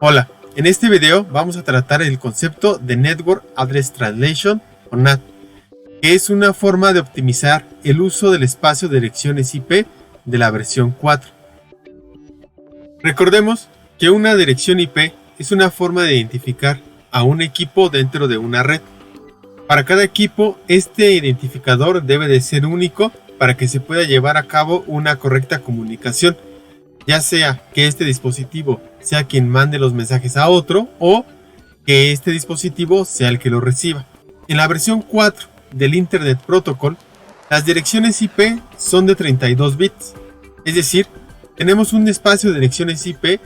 Hola, en este video vamos a tratar el concepto de Network Address Translation o NAT, que es una forma de optimizar el uso del espacio de direcciones IP de la versión 4. Recordemos que una dirección IP es una forma de identificar a un equipo dentro de una red. Para cada equipo, este identificador debe de ser único para que se pueda llevar a cabo una correcta comunicación, ya sea que este dispositivo sea quien mande los mensajes a otro o que este dispositivo sea el que lo reciba. En la versión 4 del Internet Protocol, las direcciones IP son de 32 bits, es decir, tenemos un espacio de direcciones IP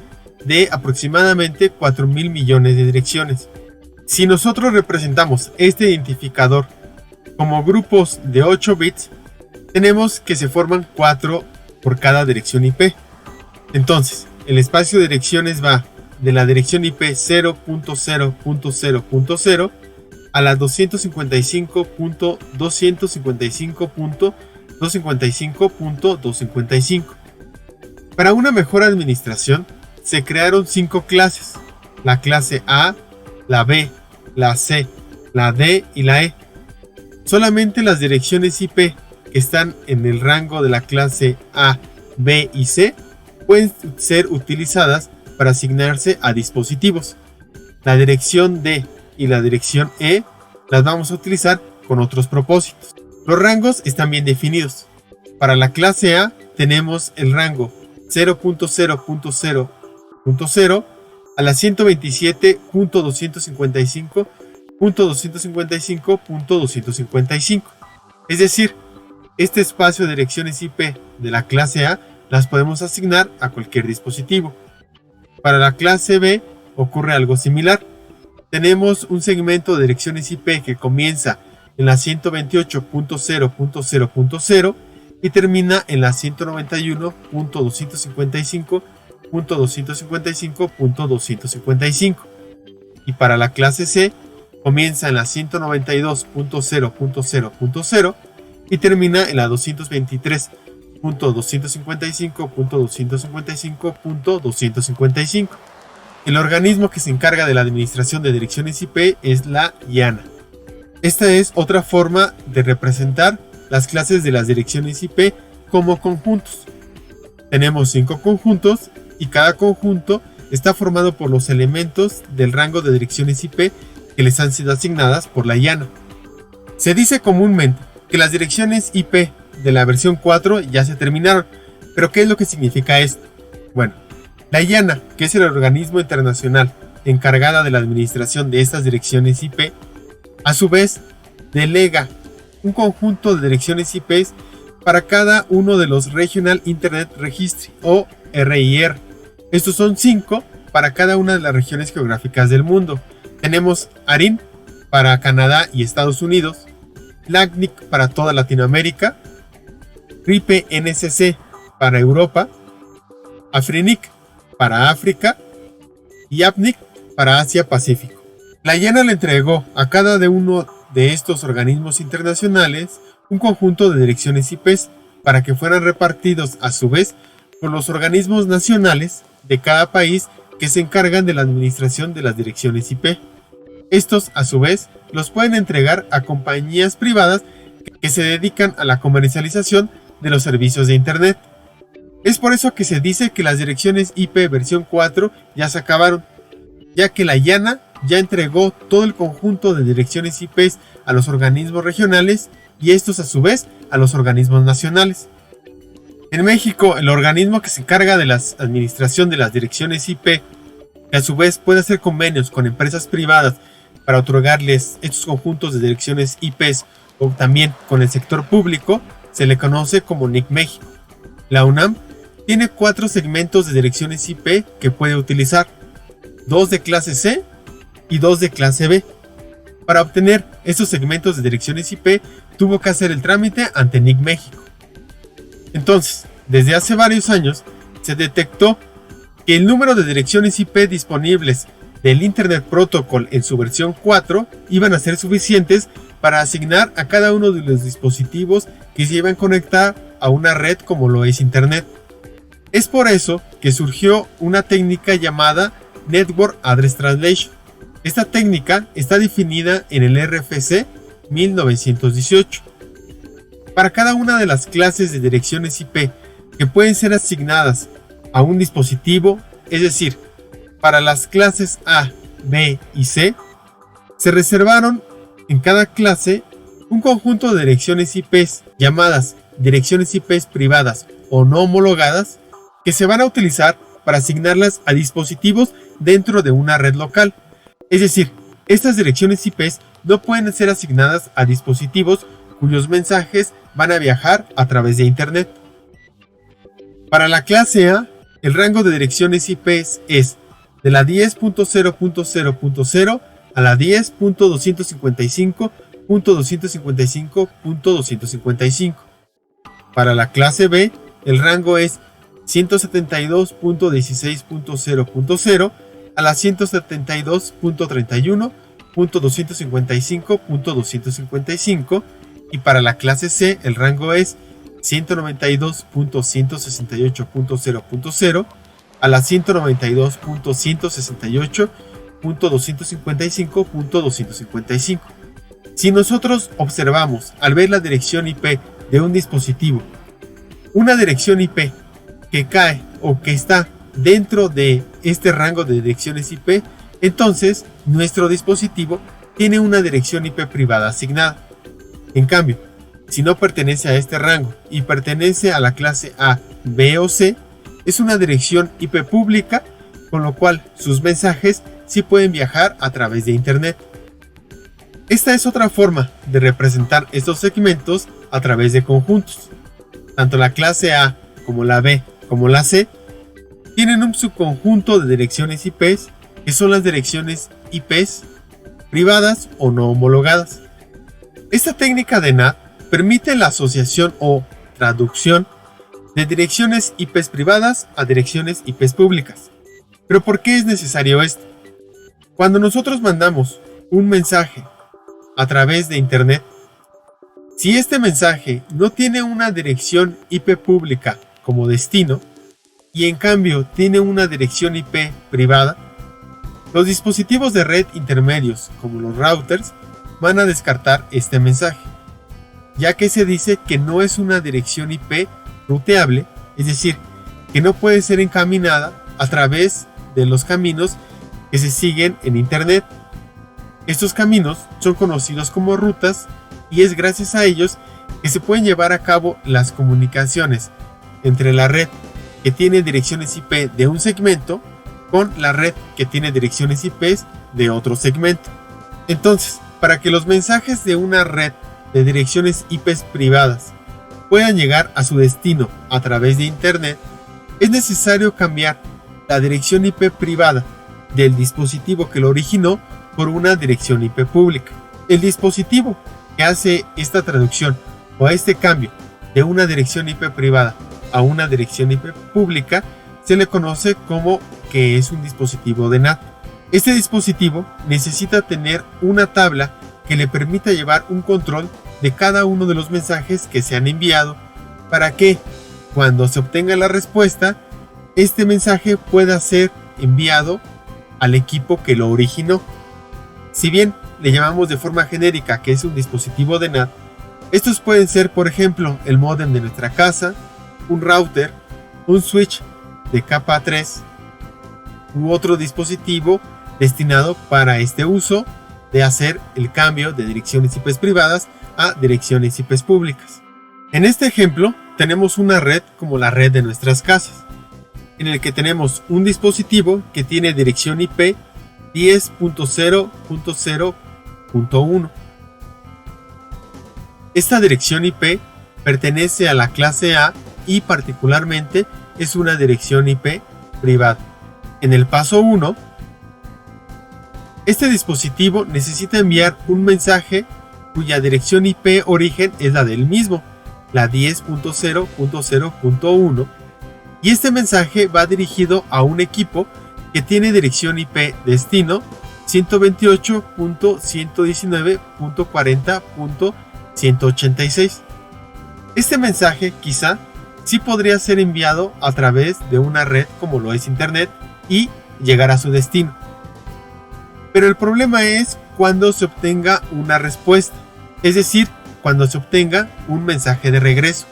de aproximadamente 4.000 millones de direcciones. Si nosotros representamos este identificador como grupos de 8 bits, tenemos que se forman 4 por cada dirección IP. Entonces, el espacio de direcciones va de la dirección IP 0.0.0.0 a la 255.255.255.255. Para una mejor administración, se crearon 5 clases: la clase A, la B, la C, la D y la E. Solamente las direcciones IP que están en el rango de la clase A, B y C pueden ser utilizadas para asignarse a dispositivos. La dirección D y la dirección E las vamos a utilizar con otros propósitos. Los rangos están bien definidos. Para la clase A tenemos el rango 0.0.0.0 a la 127.255.255.255. Es decir, este espacio de direcciones IP de la clase A las podemos asignar a cualquier dispositivo. Para la clase B ocurre algo similar. Tenemos un segmento de direcciones IP que comienza en la 128.0.0.0 y termina en la 191.255.255.255. Y para la clase C comienza en la 192.0.0.0 y termina en la 225.255.255.255. El organismo que se encarga de la administración de direcciones IP es la IANA. Esta es otra forma de representar las clases de las direcciones IP como conjuntos. Tenemos 5 conjuntos y cada conjunto está formado por los elementos del rango de direcciones IP que les han sido asignadas por la IANA. Se dice comúnmente que las direcciones IP de la versión 4 ya se terminaron, pero ¿qué es lo que significa esto? Bueno, la IANA, que es el organismo internacional encargada de la administración de estas direcciones IP, a su vez delega un conjunto de direcciones IP para cada uno de los Regional Internet Registry o RIR. Estos son 5 para cada una de las regiones geográficas del mundo. Tenemos ARIN para Canadá y Estados Unidos, LACNIC para toda Latinoamérica, RIPE-NCC para Europa, AFRINIC para África y APNIC para Asia-Pacífico. La IANA le entregó a cada uno de estos organismos internacionales un conjunto de direcciones IP para que fueran repartidos a su vez por los organismos nacionales de cada país que se encargan de la administración de las direcciones IP. Estos, a su vez, los pueden entregar a compañías privadas que se dedican a la comercialización de los servicios de Internet. Es por eso que se dice que las direcciones IP versión 4 ya se acabaron, ya que la IANA ya entregó todo el conjunto de direcciones IP a los organismos regionales y estos a su vez a los organismos nacionales. En México, el organismo que se encarga de la administración de las direcciones IP, que a su vez puede hacer convenios con empresas privadas para otorgarles estos conjuntos de direcciones IP o también con el sector público, se le conoce como NIC México. La UNAM tiene 4 segmentos de direcciones IP que puede utilizar, 2 de clase C y 2 de clase B. Para obtener estos segmentos de direcciones IP tuvo que hacer el trámite ante NIC México. Entonces, desde hace varios años se detectó que el número de direcciones IP disponibles del Internet Protocol en su versión 4 iban a ser suficientes para asignar a cada uno de los dispositivos que se iban a conectar a una red como lo es Internet. Es por eso que surgió una técnica llamada Network Address Translation. Esta técnica está definida en el RFC 1918. Para cada una de las clases de direcciones IP que pueden ser asignadas a un dispositivo, es decir, para las clases A, B y C, se reservaron en cada clase un conjunto de direcciones IPs llamadas direcciones IPs privadas o no homologadas que se van a utilizar para asignarlas a dispositivos dentro de una red local. Es decir, estas direcciones IPs no pueden ser asignadas a dispositivos cuyos mensajes van a viajar a través de Internet. Para la clase A, el rango de direcciones IPs es de la 10.0.0.0 a la 10.255.255.255. Para la clase B, el rango es 172.16.0.0 a la 172.31.255.255 y para la clase C el rango es 192.168.0.0 a la 192.168.255.255. Si nosotros observamos al ver la dirección IP de un dispositivo, una dirección IP que cae o que está dentro de este rango de direcciones IP, entonces nuestro dispositivo tiene una dirección IP privada asignada. En cambio, si no pertenece a este rango y pertenece a la clase A, B o C, es una dirección IP pública, con lo cual sus mensajes sí pueden viajar a través de Internet. Esta es otra forma de representar estos segmentos a través de conjuntos. Tanto la clase A como la B como la C tienen un subconjunto de direcciones IPs que son las direcciones IPs privadas o no homologadas. Esta técnica de NAT permite la asociación o traducción de direcciones IPs privadas a direcciones IPs públicas. ¿Pero por qué es necesario esto? Cuando nosotros mandamos un mensaje a través de Internet, si este mensaje no tiene una dirección IP pública como destino y en cambio tiene una dirección IP privada, los dispositivos de red intermedios como los routers van a descartar este mensaje, ya que se dice que no es una dirección IP ruteable, es decir, que no puede ser encaminada a través de los caminos que se siguen en Internet. Estos caminos son conocidos como rutas y es gracias a ellos que se pueden llevar a cabo las comunicaciones entre la red que tiene direcciones IP de un segmento con la red que tiene direcciones IP de otro segmento. Entonces, para que los mensajes de una red de direcciones IP privadas puedan llegar a su destino a través de Internet, es necesario cambiar la dirección IP privada del dispositivo que lo originó por una dirección IP pública. El dispositivo que hace esta traducción o este cambio de una dirección IP privada a una dirección IP pública se le conoce como que es un dispositivo de NAT. Este dispositivo necesita tener una tabla que le permita llevar un control de cada uno de los mensajes que se han enviado para que cuando se obtenga la respuesta, este mensaje pueda ser enviado al equipo que lo originó. Si bien le llamamos de forma genérica que es un dispositivo de NAT, estos pueden ser, por ejemplo, el módem de nuestra casa, un router, un switch de capa 3 u otro dispositivo destinado para este uso de hacer el cambio de direcciones IP privadas a direcciones IP públicas. En este ejemplo tenemos una red como la red de nuestras casas, en el que tenemos un dispositivo que tiene dirección IP 10.0.0.1. Esta dirección IP pertenece a la clase A y particularmente es una dirección IP privada. En el paso 1, este dispositivo necesita enviar un mensaje cuya dirección IP origen es la del mismo, la 10.0.0.1, y este mensaje va dirigido a un equipo que tiene dirección IP destino 128.119.40.186. Este mensaje quizá sí podría ser enviado a través de una red como lo es Internet y llegar a su destino. Pero el problema es cuando se obtenga una respuesta, es decir, cuando se obtenga un mensaje de regreso,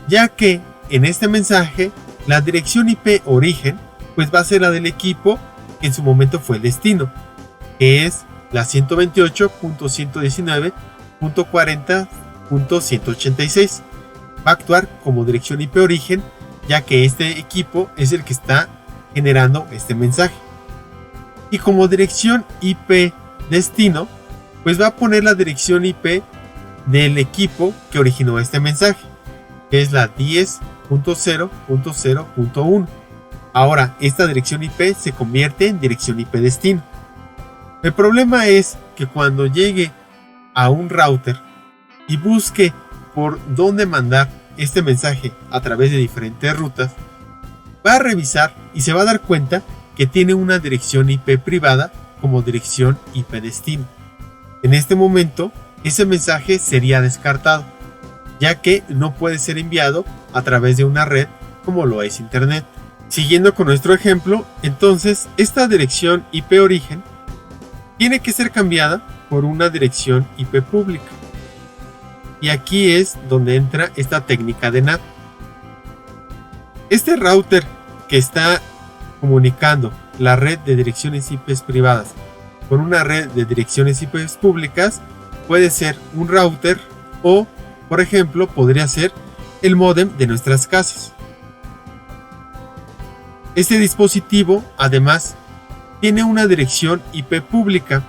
ya que en este mensaje la dirección IP origen pues va a ser la del equipo que en su momento fue el destino, que es la 128.119.40.186. Va a actuar como dirección IP origen, ya que este equipo es el que está generando este mensaje. Y como dirección IP destino, pues va a poner la dirección IP del equipo que originó este mensaje, que es la 10.0.0.1. Ahora, esta dirección IP se convierte en dirección IP destino. El problema es que cuando llegue a un router y busque por dónde mandar este mensaje a través de diferentes rutas, va a revisar y se va a dar cuenta que tiene una dirección IP privada como dirección IP destino. En este momento, ese mensaje sería descartado, ya que no puede ser enviado a través de una red como lo es Internet. Siguiendo con nuestro ejemplo, entonces esta dirección IP origen tiene que ser cambiada por una dirección IP pública. Y aquí es donde entra esta técnica de NAT. Este router que está comunicando la red de direcciones IP privadas con una red de direcciones IP públicas puede ser un router o, por ejemplo, podría ser el módem de nuestras casas. Este dispositivo, además, tiene una dirección IP pública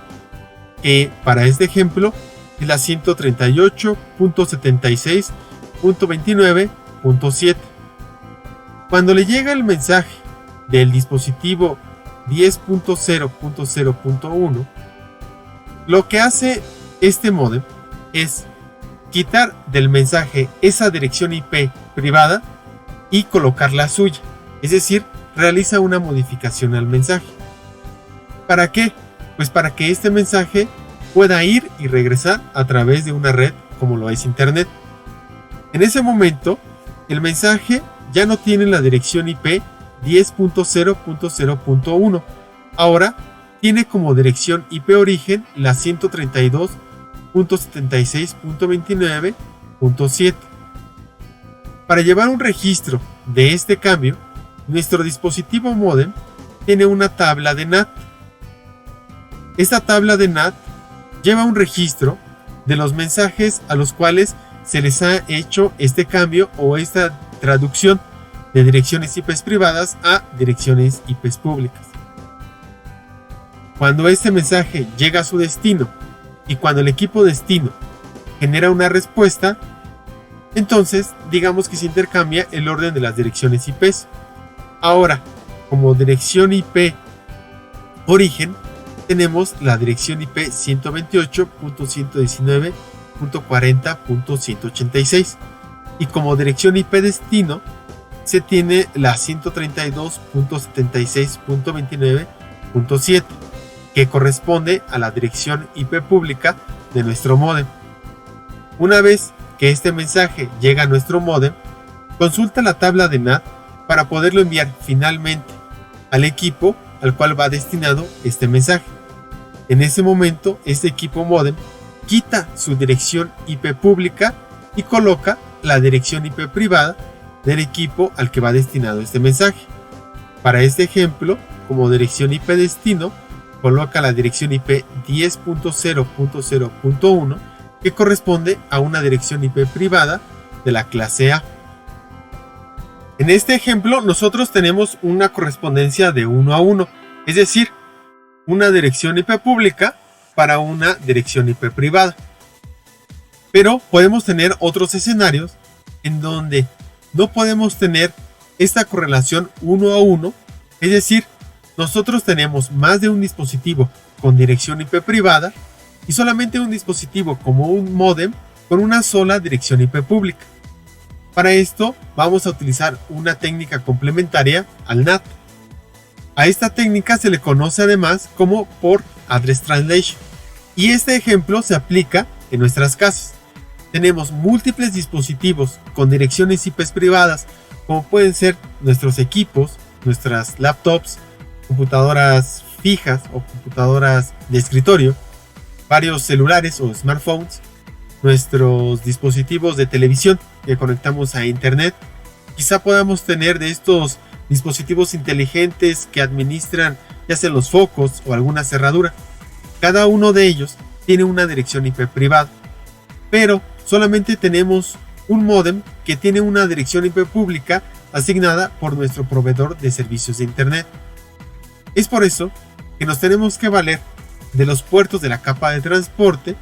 que, para este ejemplo, es la 138.76.29.7. Cuando le llega el mensaje del dispositivo 10.0.0.1, lo que hace este módem es quitar del mensaje esa dirección IP privada y colocar la suya, es decir, realiza una modificación al mensaje. ¿Para qué? Pues para que este mensaje pueda ir y regresar a través de una red como lo es Internet. En ese momento, el mensaje ya no tiene la dirección IP 10.0.0.1. Ahora tiene como dirección IP origen la 132.76.29.7. Para llevar un registro de este cambio, nuestro dispositivo módem tiene una tabla de NAT. Esta tabla de NAT lleva un registro de los mensajes a los cuales se les ha hecho este cambio o esta traducción de direcciones IP privadas a direcciones IP públicas. Cuando este mensaje llega a su destino y cuando el equipo destino genera una respuesta, entonces digamos que se intercambia el orden de las direcciones IP. Ahora, como dirección IP origen, tenemos la dirección IP 128.119.40.186 y como dirección IP destino se tiene la 132.76.29.7, que corresponde a la dirección IP pública de nuestro módem. Una vez que este mensaje llega a nuestro módem, consulta la tabla de NAT para poderlo enviar finalmente al equipo al cual va destinado este mensaje. En ese momento, este equipo módem quita su dirección IP pública y coloca la dirección IP privada del equipo al que va destinado este mensaje. Para este ejemplo, como dirección IP destino, coloca la dirección IP 10.0.0.1, que corresponde a una dirección IP privada de la clase A. En este ejemplo, nosotros tenemos una correspondencia de 1 a 1, es decir, una dirección IP pública para una dirección IP privada. Pero podemos tener otros escenarios en donde no podemos tener esta correlación 1 a 1, es decir, nosotros tenemos más de un dispositivo con dirección IP privada y solamente un dispositivo como un módem con una sola dirección IP pública. Para esto vamos a utilizar una técnica complementaria al NAT. A esta técnica se le conoce además como Port Address Translation y este ejemplo se aplica en nuestras casas. Tenemos múltiples dispositivos con direcciones IP privadas como pueden ser nuestros equipos, nuestras laptops computadoras fijas o computadoras de escritorio, varios celulares o smartphones, nuestros dispositivos de televisión que conectamos a internet. Quizá podamos tener de estos dispositivos inteligentes que administran ya sea los focos o alguna cerradura. Cada uno de ellos tiene una dirección IP privada, pero solamente tenemos un módem que tiene una dirección IP pública asignada por nuestro proveedor de servicios de internet. Es por eso que nos tenemos que valer de los puertos de la capa de transporte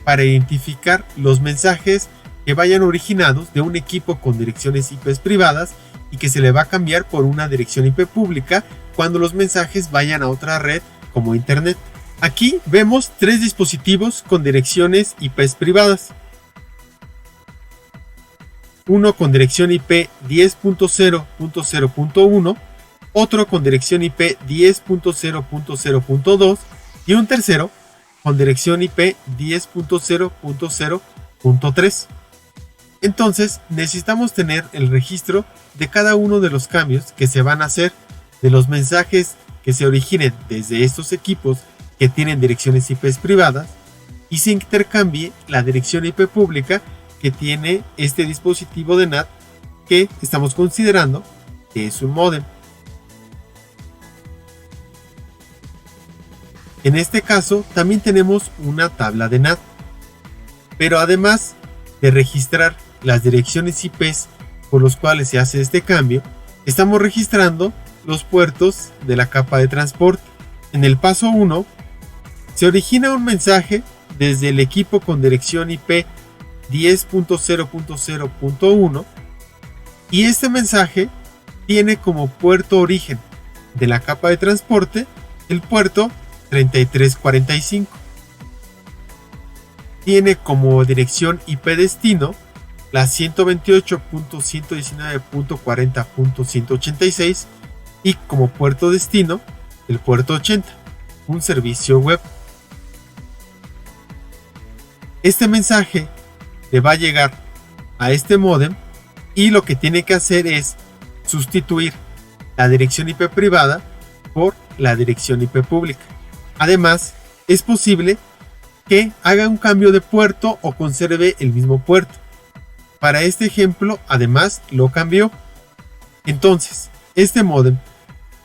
para identificar los mensajes que vayan originados de un equipo con direcciones IP privadas y que se le va a cambiar por una dirección IP pública cuando los mensajes vayan a otra red como internet. Aquí vemos 3 dispositivos con direcciones IP privadas. Uno con dirección IP 10.0.0.1, otro con dirección IP 10.0.0.2 y un tercero con dirección IP 10.0.0.3. Entonces necesitamos tener el registro de cada uno de los cambios que se van a hacer de los mensajes que se originen desde estos equipos que tienen direcciones IP privadas y se intercambie la dirección IP pública que tiene este dispositivo de NAT que estamos considerando que es un módem. En este caso también tenemos una tabla de NAT, pero además de registrar las direcciones IP por los cuales se hace este cambio, estamos registrando los puertos de la capa de transporte. En el paso 1 se origina un mensaje desde el equipo con dirección IP 10.0.0.1 y este mensaje tiene como puerto origen de la capa de transporte el puerto 3345. Tiene como dirección IP destino la 128.119.40.186 y como puerto destino el puerto 80, un servicio web. Este mensaje le va a llegar a este módem y lo que tiene que hacer es sustituir la dirección IP privada por la dirección IP pública. Además, es posible que haga un cambio de puerto o conserve el mismo puerto. Para este ejemplo, además, lo cambió. Entonces, este módem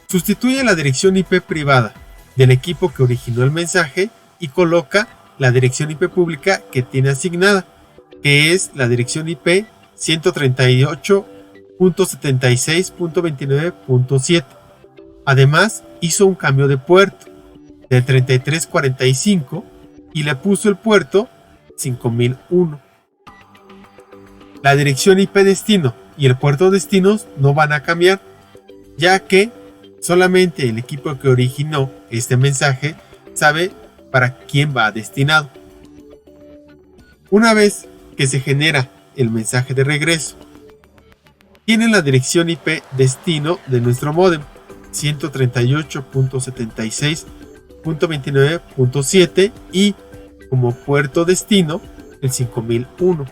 sustituye la dirección IP privada del equipo que originó el mensaje y coloca la dirección IP pública que tiene asignada, que es la dirección IP 138.76.29.7. Además, hizo un cambio de puerto de 3345 y le puso el puerto 5001. La dirección IP destino y el puerto destinos no van a cambiar, ya que solamente el equipo que originó este mensaje sabe para quién va destinado. Una vez que se genera el mensaje de regreso, tiene la dirección IP destino de nuestro módem 138.76.29.7 y como puerto destino el 5001.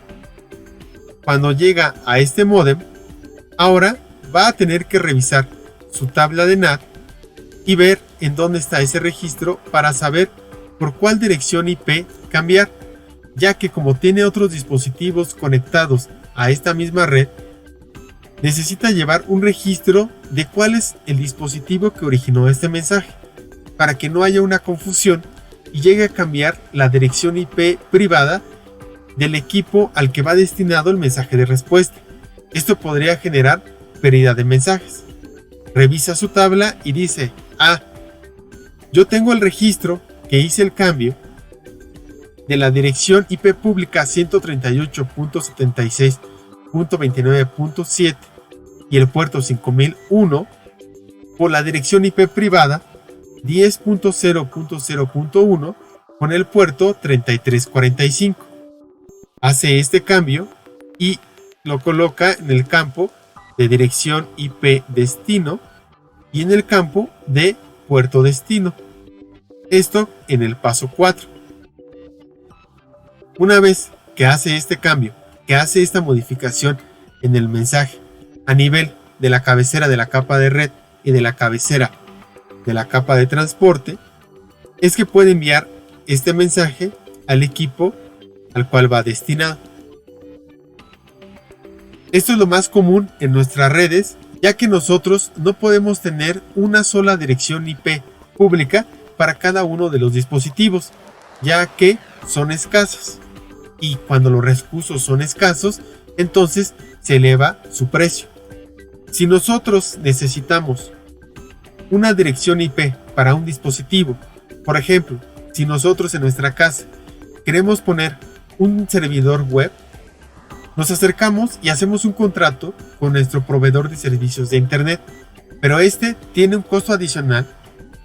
Cuando llega a este módem, ahora va a tener que revisar su tabla de NAT y ver en dónde está ese registro para saber por cuál dirección IP cambiar, ya que como tiene otros dispositivos conectados a esta misma red, necesita llevar un registro de cuál es el dispositivo que originó este mensaje, para que no haya una confusión y llegue a cambiar la dirección IP privada del equipo al que va destinado el mensaje de respuesta. Esto podría generar pérdida de mensajes. Revisa su tabla y dice: yo tengo el registro que hice el cambio de la dirección IP pública 138.76.29.7 y el puerto 5001 por la dirección IP privada 10.0.0.1 con el puerto 3345. Hace este cambio y lo coloca en el campo de dirección IP destino y en el campo de puerto destino. Esto en el paso 4. Una vez que hace este cambio, que hace esta modificación en el mensaje a nivel de la cabecera de la capa de red y de la cabecera de la capa de transporte es que puede enviar este mensaje al equipo al cual va destinado. Esto es lo más común en nuestras redes, ya que nosotros no podemos tener una sola dirección IP pública para cada uno de los dispositivos, ya que son escasos. Y cuando los recursos son escasos, entonces se eleva su precio. Si nosotros necesitamos una dirección IP para un dispositivo, por ejemplo, si nosotros en nuestra casa queremos poner un servidor web, nos acercamos y hacemos un contrato con nuestro proveedor de servicios de internet, pero este tiene un costo adicional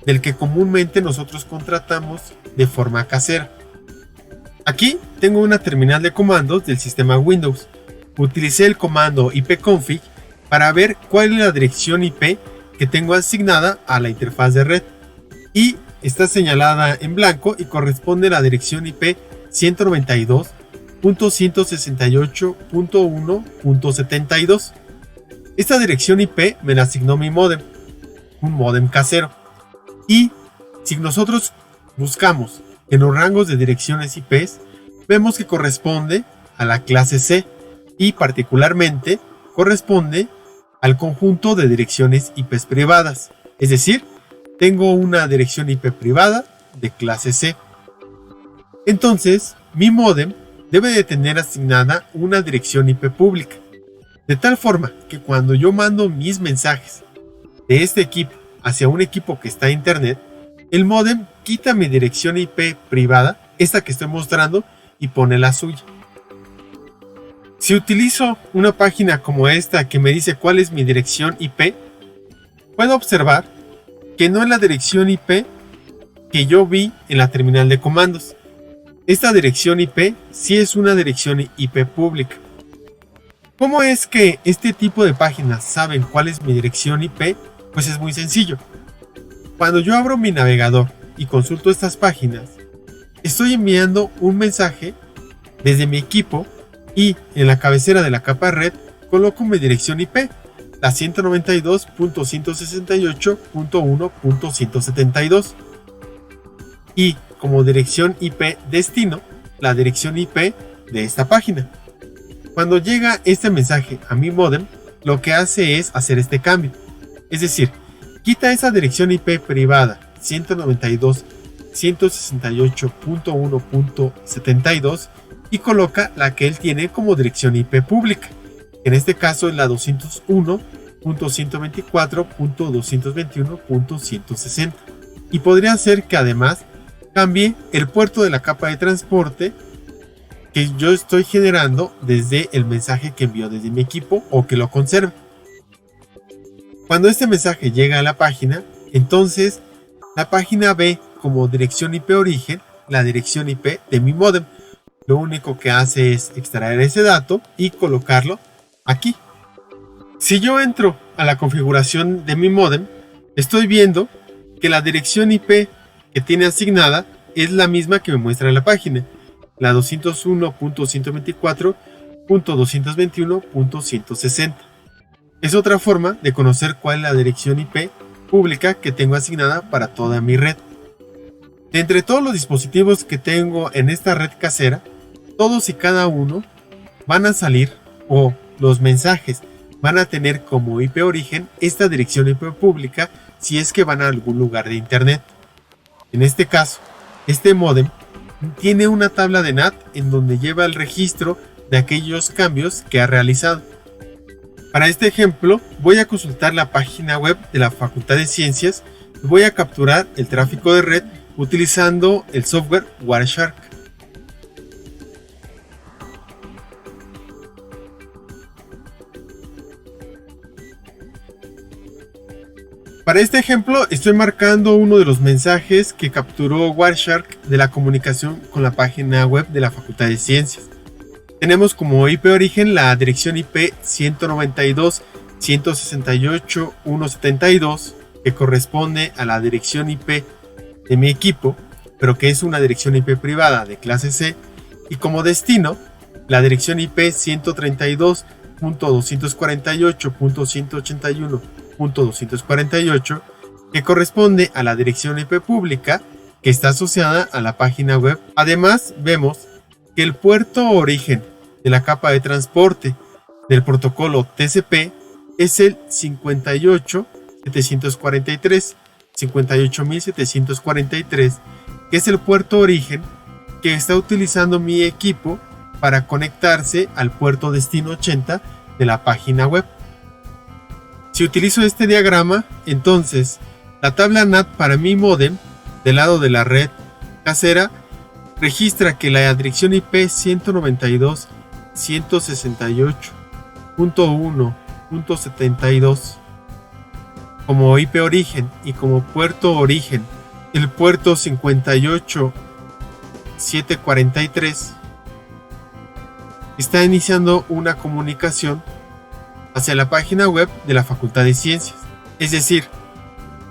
del que comúnmente nosotros contratamos de forma casera. Aquí tengo una terminal de comandos del sistema Windows. Utilicé el comando ipconfig para ver cuál es la dirección IP que tengo asignada a la interfaz de red, y está señalada en blanco y corresponde a la dirección IP 192.168.1.72. Esta dirección IP me la asignó mi módem, un módem casero. Y si nosotros buscamos en los rangos de direcciones IPs, vemos que corresponde a la clase C y particularmente corresponde al conjunto de direcciones IPs privadas. Es decir, tengo una dirección IP privada de clase C. Entonces, mi módem debe de tener asignada una dirección IP pública, de tal forma que cuando yo mando mis mensajes de este equipo hacia un equipo que está en internet, el módem quita mi dirección IP privada, esta que estoy mostrando, y pone la suya. Si utilizo una página como esta que me dice cuál es mi dirección IP, puedo observar que no es la dirección IP que yo vi en la terminal de comandos. Esta dirección IP sí es una dirección IP pública. ¿Cómo es que este tipo de páginas saben cuál es mi dirección IP? Pues es muy sencillo. Cuando yo abro mi navegador y consulto estas páginas, estoy enviando un mensaje desde mi equipo y en la cabecera de la capa de red coloco mi dirección IP, la 192.168.1.172, y como dirección IP destino, la dirección IP de esta página. Cuando llega este mensaje a mi módem, lo que hace es hacer este cambio. Es decir, quita esa dirección IP privada 192.168.1.72 y coloca la que él tiene como dirección IP pública. En este caso es la 201.124.221.160. Y podría ser que además cambie el puerto de la capa de transporte que yo estoy generando desde el mensaje que envió desde mi equipo, o que lo conserve. Cuando este mensaje llega a la página, entonces la página ve como dirección IP origen la dirección IP de mi módem. Lo único que hace es extraer ese dato y colocarlo aquí. Si yo entro a la configuración de mi módem, estoy viendo que la dirección IP que tiene asignada es la misma que me muestra en la página, la 201.124.221.160. Es otra forma de conocer cuál es la dirección IP pública que tengo asignada para toda mi red. De entre todos los dispositivos que tengo en esta red casera, todos y cada uno van a salir, o los mensajes van a tener como IP origen esta dirección IP pública si es que van a algún lugar de internet. En este caso, este módem tiene una tabla de NAT en donde lleva el registro de aquellos cambios que ha realizado. Para este ejemplo, voy a consultar la página web de la Facultad de Ciencias y voy a capturar el tráfico de red utilizando el software Wireshark. Para este ejemplo estoy marcando uno de los mensajes que capturó Wireshark de la comunicación con la página web de la Facultad de Ciencias. Tenemos como IP origen la dirección IP 192.168.1.72, que corresponde a la dirección IP de mi equipo, pero que es una dirección IP privada de clase C, y como destino la dirección IP 132.248.181.248, que corresponde a la dirección IP pública que está asociada a la página web. Además, vemos que el puerto origen de la capa de transporte del protocolo TCP es el 58743, que es el puerto origen que está utilizando mi equipo para conectarse al puerto destino 80 de la página web. Si utilizo este diagrama, entonces la tabla NAT para mi módem del lado de la red casera registra que la dirección IP 192.168.1.72 como IP origen y como puerto origen el puerto 58743 está iniciando una comunicación hacia la página web de la Facultad de Ciencias. Es decir,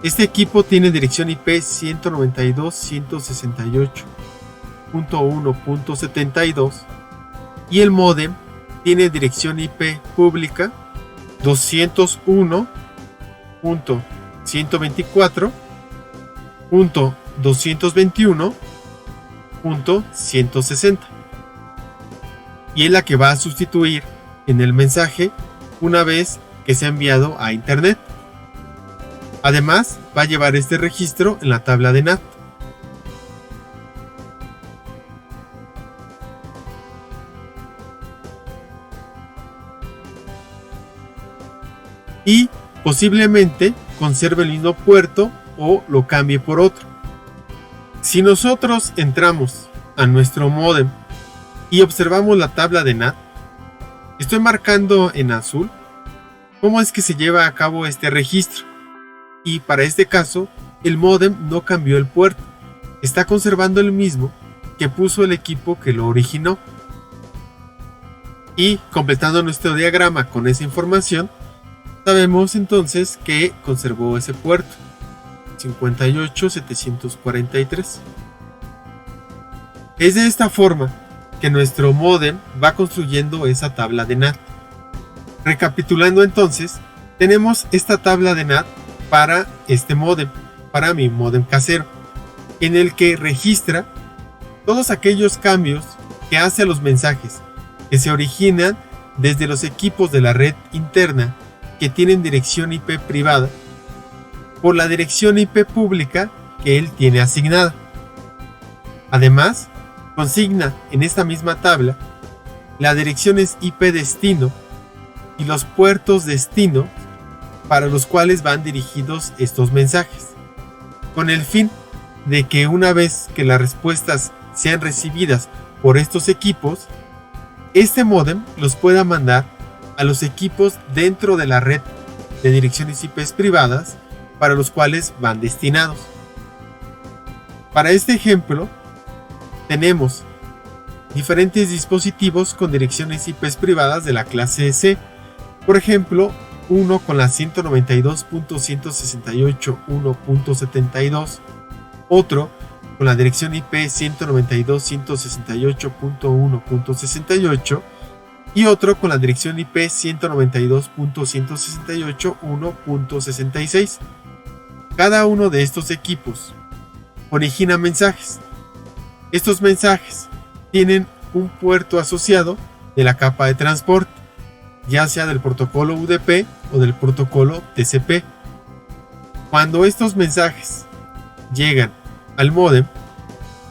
este equipo tiene dirección IP 192.168.1.72 y el módem tiene dirección IP pública 201.124.221.160 y es la que va a sustituir en el mensaje una vez que sea enviado a internet. Además, va a llevar este registro en la tabla de NAT. Y posiblemente conserve el mismo puerto o lo cambie por otro. Si nosotros entramos a nuestro módem y observamos la tabla de NAT, estoy marcando en azul cómo es que se lleva a cabo este registro. Y para este caso, el módem no cambió el puerto, está conservando el mismo que puso el equipo que lo originó. Y completando nuestro diagrama con esa información, sabemos entonces que conservó ese puerto 58743. Es de esta forma que nuestro módem va construyendo esa tabla de NAT. Recapitulando entonces, tenemos esta tabla de NAT para este módem, para mi módem casero, en el que registra todos aquellos cambios que hace a los mensajes que se originan desde los equipos de la red interna que tienen dirección IP privada por la dirección IP pública que él tiene asignada. Además, consigna en esta misma tabla las direcciones IP destino y los puertos destino para los cuales van dirigidos estos mensajes, con el fin de que una vez que las respuestas sean recibidas por estos equipos, este módem los pueda mandar a los equipos dentro de la red de direcciones IP privadas para los cuales van destinados. Para este ejemplo, tenemos diferentes dispositivos con direcciones IP privadas de la clase C. Por ejemplo, uno con la 192.168.1.72, otro con la dirección IP 192.168.1.68 y otro con la dirección IP 192.168.1.66. Cada uno de estos equipos origina mensajes. Estos mensajes tienen un puerto asociado de la capa de transporte, ya sea del protocolo UDP o del protocolo TCP. Cuando estos mensajes llegan al módem,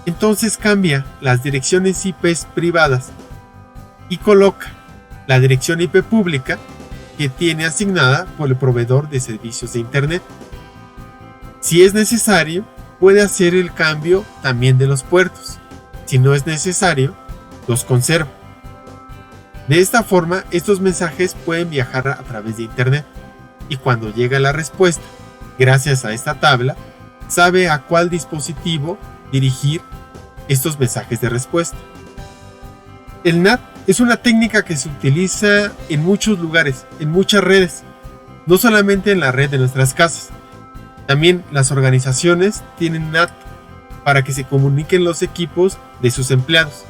entonces cambia las direcciones IP privadas y coloca la dirección IP pública que tiene asignada por el proveedor de servicios de Internet. Si es necesario, puede hacer el cambio también de los puertos. Si no es necesario, los conserva. De esta forma, estos mensajes pueden viajar a través de Internet y cuando llega la respuesta, gracias a esta tabla, sabe a cuál dispositivo dirigir estos mensajes de respuesta. El NAT es una técnica que se utiliza en muchos lugares, en muchas redes, no solamente en la red de nuestras casas. También las organizaciones tienen NAT para que se comuniquen los equipos de sus empleados,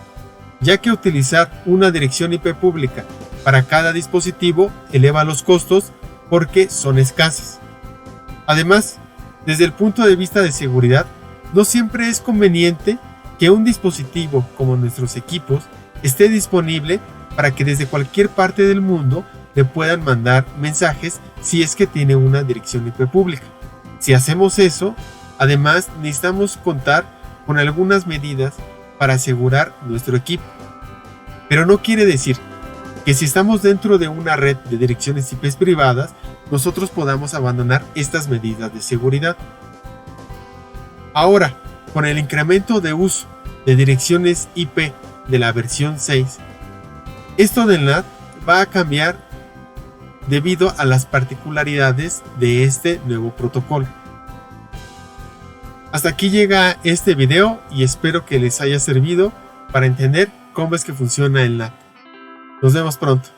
ya que utilizar una dirección IP pública para cada dispositivo eleva los costos porque son escasas. Además, Desde el punto de vista de seguridad, no siempre es conveniente que un dispositivo como nuestros equipos esté disponible para que desde cualquier parte del mundo le puedan mandar mensajes si es que tiene una dirección IP pública. Si hacemos eso, además necesitamos contar con algunas medidas para asegurar nuestro equipo. Pero no quiere decir que si estamos dentro de una red de direcciones IP privadas, nosotros podamos abandonar estas medidas de seguridad. Ahora, con el incremento de uso de direcciones IP de la versión 6, esto del NAT va a cambiar debido a las particularidades de este nuevo protocolo. Hasta aquí llega este video y espero que les haya servido para entender cómo es que funciona el NAT. Nos vemos pronto.